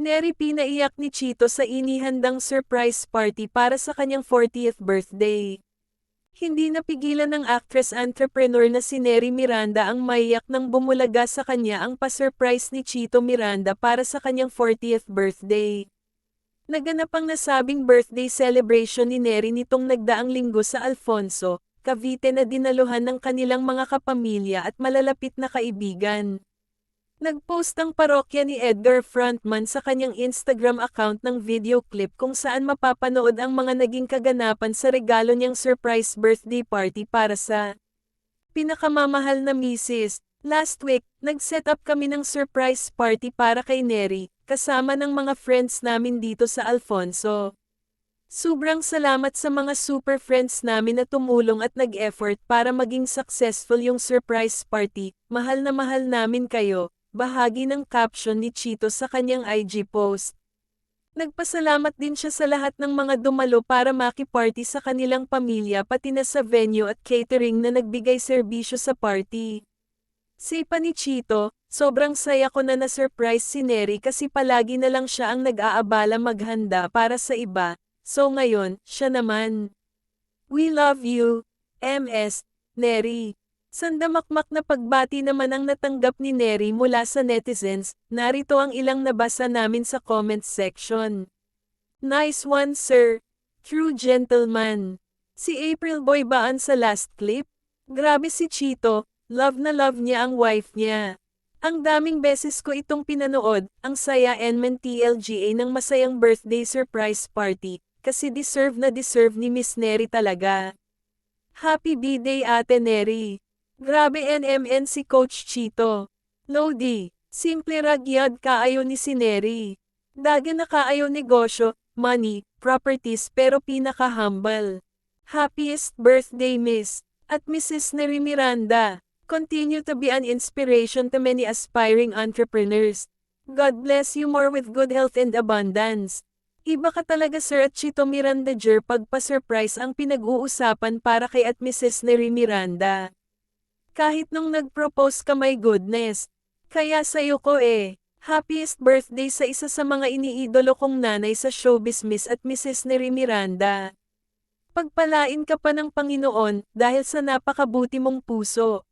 Neri pinaiyak ni Chito sa inihandang surprise party para sa kanyang 40th birthday. Hindi napigilan ng actress-entrepreneur na si Neri Miranda ang maiyak nang bumulaga sa kanya ang pa-surprise ni Chito Miranda para sa kanyang 40th birthday. Naganap ang nasabing birthday celebration ni Neri nitong nagdaang linggo sa Alfonso, Cavite na dinaluhan ng kanilang mga kapamilya at malalapit na kaibigan. Nagpost ang parokya ni Edgar Frontman sa kanyang Instagram account ng video clip kung saan mapapanood ang mga naging kaganapan sa regalo niyang surprise birthday party para sa pinakamamahal na misis. Last week, nag-set up kami ng surprise party para kay Neri, kasama ng mga friends namin dito sa Alfonso. Sobrang salamat sa mga super friends namin na tumulong at nag-effort para maging successful yung surprise party. Mahal na mahal namin kayo. Bahagi ng caption ni Chito sa kanyang IG post. Nagpasalamat din siya sa lahat ng mga dumalo para makiparty sa kanilang pamilya pati na sa venue at catering na nagbigay serbisyo sa party. Say pa ni Chito, sobrang saya ko na na-surprise si Neri kasi palagi na lang siya ang nag-aabala maghanda para sa iba, so ngayon, siya naman. We love you, MS, Neri. Sandamakmak na pagbati naman ang natanggap ni Neri mula sa netizens, narito ang ilang nabasa namin sa comments section. Nice one sir. True gentleman. Si April Boy baan sa last clip? Grabe si Chito, love na love niya ang wife niya. Ang daming beses ko itong pinanood, ang saya and TLGA ng masayang birthday surprise party, kasi deserve na deserve ni Miss Neri talaga. Happy birthday Ate Neri. Grabe NMN si Coach Chito. Lodi, simple ragyad kaayo ni si Neri. Daga na kaayo negosyo, money, properties pero pinaka-humble. Happiest birthday Miss, at Mrs. Neri Miranda. Continue to be an inspiration to many aspiring entrepreneurs. God bless you more with good health and abundance. Iba ka talaga Sir at Chito Miranda Jer pagpa-surprise ang pinag-uusapan para kay at Mrs. Neri Miranda. Kahit nung nag-propose ka my goodness. Kaya sa'yo ko happiest birthday sa isa sa mga iniidolo kong nanay sa showbiz Miss at Mrs. Neri Miranda. Pagpalain ka pa ng Panginoon dahil sa napakabuti mong puso.